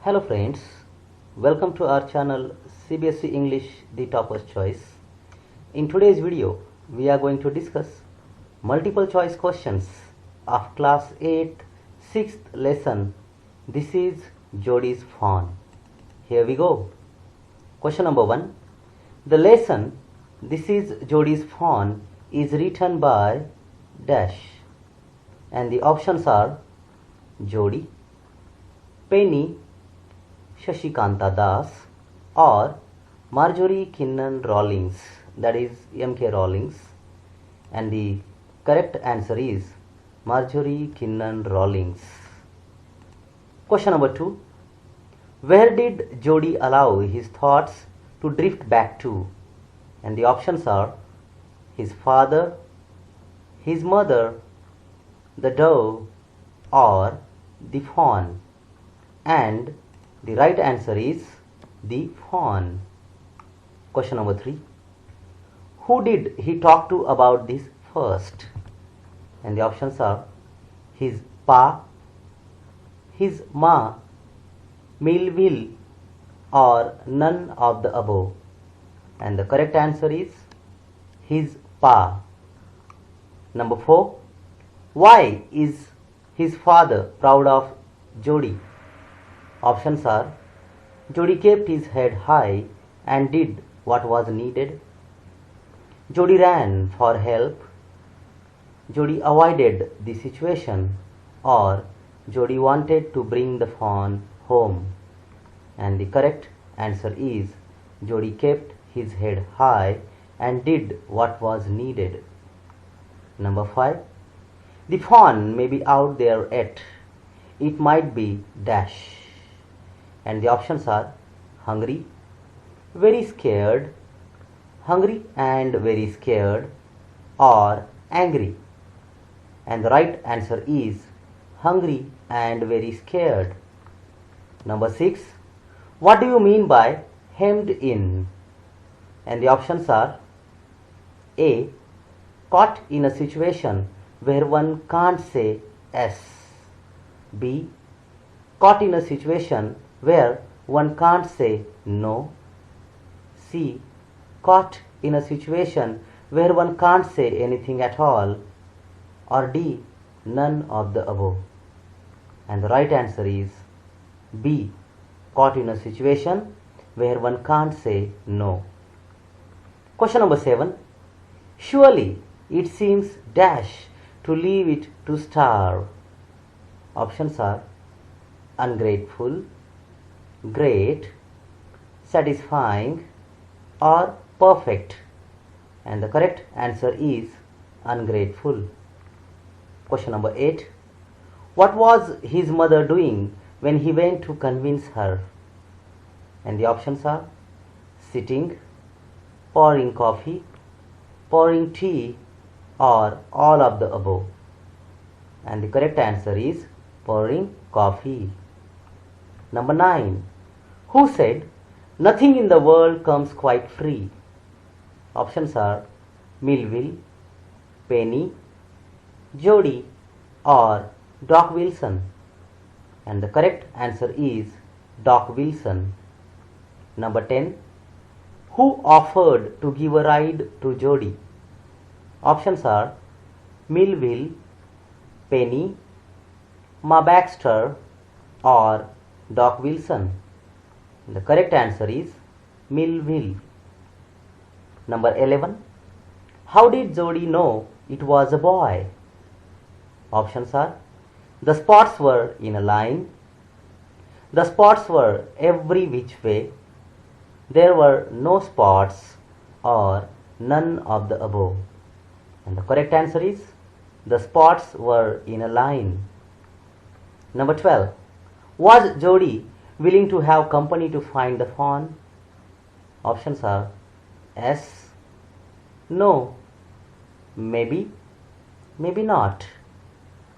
Hello friends, welcome to our channel CBSE English The Topper's Choice. In today's video, we are going to discuss multiple choice questions of class 8th 6th lesson. This is Jodi's Fawn. Here we go. Question number 1. The lesson This is Jodi's Fawn is written by dash, and the options are Jodi, Penny Shashikanta Das, or Marjorie Kinnan Rawlings, that is M.K. Rawlings, and the correct answer is Marjorie Kinnan Rawlings. Question number 2. Where did Jodi allow his thoughts to drift back to? And the options are his father, his mother, the dove, or the fawn. And the right answer is the fawn. Question number 3. Who did he talk to about this first? And the options are his pa, his ma, Millville, or none of the above. And the correct answer is his pa. Number 4. Why is his father proud of Jodi? Options are Jodi kept his head high and did what was needed. Jodi ran for help. Jodi avoided the situation, or Jodi wanted to bring the fawn home. And the correct answer is Jodi kept his head high and did what was needed. Number 5. The fawn may be out there yet. It might be dash. And the options are hungry, very scared, hungry and very scared, or angry. And the right answer is hungry and very scared. Number 6. What do you mean by hemmed in? And the options are A. Caught in a situation where one can't say yes. B. Caught in a situation where one can't say no. C. Caught in a situation where one can't say anything at all. Or D. None of the above. And the right answer is B. Caught in a situation where one can't say no. Question number 7. Surely it seems dash to leave it to starve. Options are ungrateful, great, satisfying, or perfect. And the correct answer is ungrateful. Question number 8. What was his mother doing when he went to convince her? And the options are sitting, pouring coffee, pouring tea, or all of the above. And the correct answer is pouring coffee. Number 9. Who said nothing in the world comes quite free? Options are Millville, Penny, Jodi, or Doc Wilson. And the correct answer is Doc Wilson. Number 10. Who offered to give a ride to Jodi? Options are Millville, Penny, Ma Baxter, or Doc Wilson. The correct answer is Millville. Number 11. How did Jodi know it was a boy? Options are the spots were in a line, the spots were every which way, there were no spots, or none of the above. And the correct answer is the spots were in a line. Number 12. Was Jodi willing to have company to find the fawn? Options are yes, no, maybe, maybe not.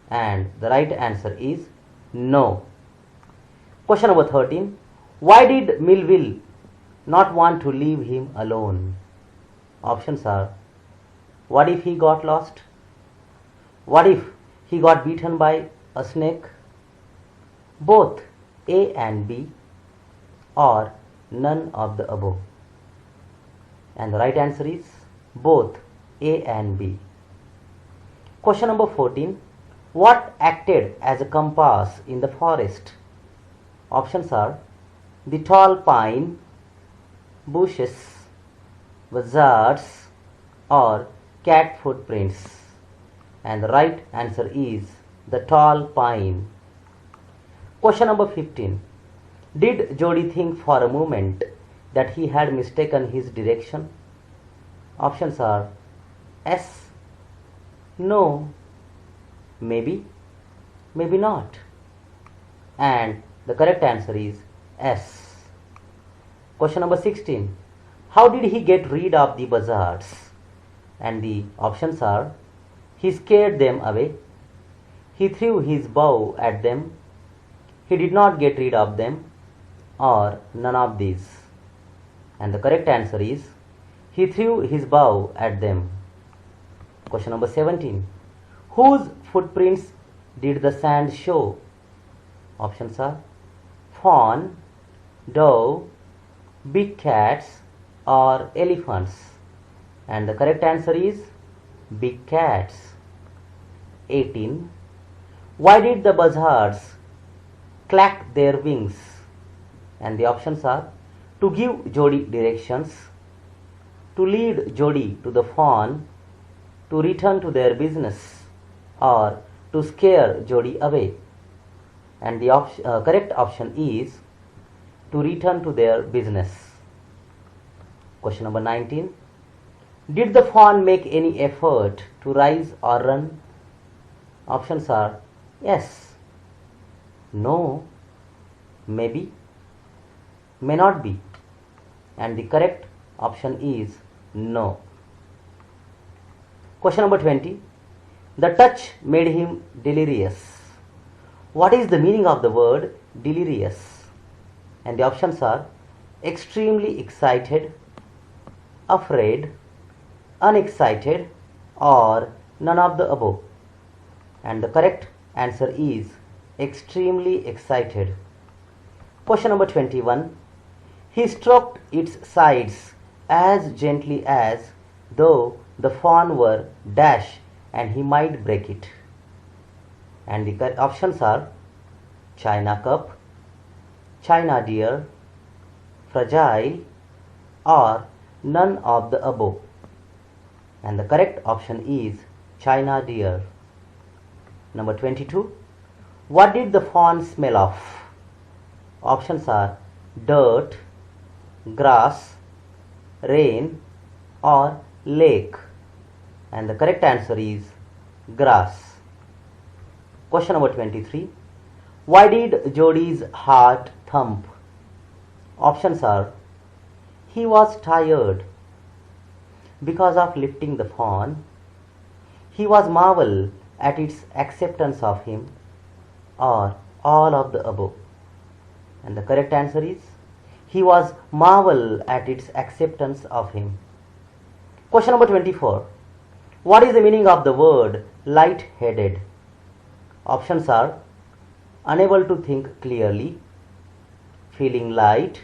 And the right answer is no. Question number 13. Why did Millville not want to leave him alone? Options are what if he got lost? What if he got beaten by a snake? Both. A and B, or none of the above? And the right answer is both A and B. Question number 14. What acted as a compass in the forest? Options are the tall pine, bushes, buzzards, or cat footprints. And the right answer is the tall pine. Question number 15. Did Jody think for a moment that he had mistaken his direction? Options are yes, no, maybe, maybe not. And the correct answer is yes. Question number 16. How did he get rid of the buzzards? And the options are he scared them away, he threw his bow at them, he did not get rid of them, or none of these. And the correct answer is he threw his bow at them. Question number 17. Whose footprints did the sand show? Options are fawn, dove, big cats, or elephants. And the correct answer is big cats. 18. Why did the buzzards clack their wings? And the options are to give Jody directions, to lead Jody to the fawn, to return to their business, or to scare Jody away. And the correct option is to return to their business. Question number 19. Did the fawn make any effort to rise or run? Options are yes, no, maybe, may not be. And the correct option is no. Question number 20. The touch made him delirious. What is the meaning of the word delirious? And the options are extremely excited, afraid, unexcited, or none of the above. And the correct answer is extremely excited. Question number 21. He stroked its sides as gently as though the fawn were dash and he might break it. And the options are china cup, china deer, fragile, or none of the above. And the correct option is china deer. Number 22. What did the fawn smell of? Options are dirt, grass, rain, or lake. And the correct answer is grass. Question number 23. Why did Jody's heart thump? Options are he was tired because of lifting the fawn, he was marvel at its acceptance of him, or all of the above. And the correct answer is he was marvel at its acceptance of him. Question number 24. What is the meaning of the word light-headed? Options are unable to think clearly, feeling light,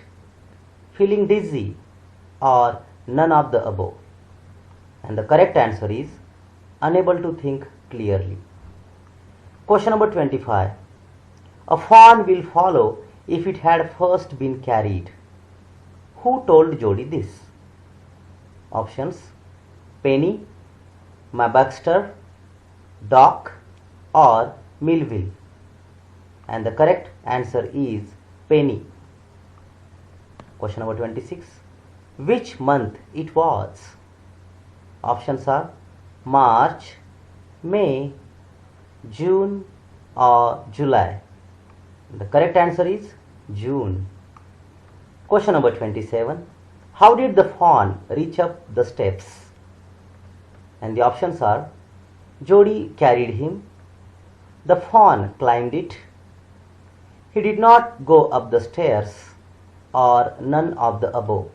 feeling dizzy, or none of the above. And the correct answer is unable to think clearly. Question number 25. A fawn will follow if it had first been carried. Who told Jody this? Options: Penny, my Baxter, Doc, or Millville. And the correct answer is Penny. Question number 26. Which month it was? Options are March, May, June, or July. The correct answer is June. Question number 27. How did the fawn reach up the steps? And the options are Jody carried him, the fawn climbed it, he did not go up the stairs, or none of the above.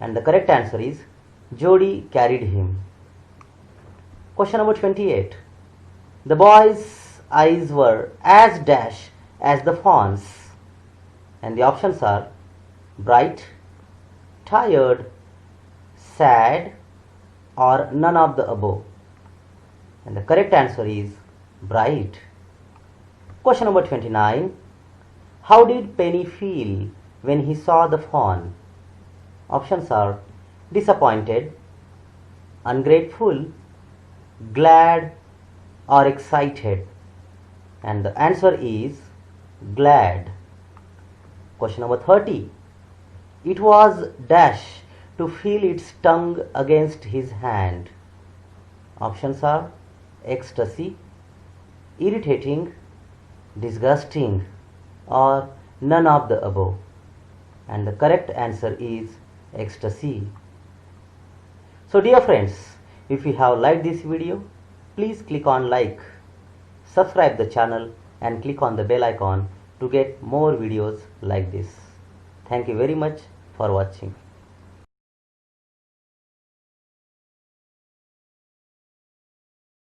And the correct answer is Jody carried him. Question number 28. The boy's eyes were as dash as the fawns? And the options are bright, tired, sad, or none of the above. And the correct answer is bright. Question number 29. How did Penny feel when he saw the fawn? Options are disappointed, ungrateful, glad, or excited. And the answer is glad. Question number 30. It was dash to feel its tongue against his hand. Options are ecstasy, irritating, disgusting, or none of the above. And the correct answer is ecstasy. So dear friends, if you have liked this video, please click on like, subscribe the channel and click on the bell icon to get more videos like this. Thank you very much for watching.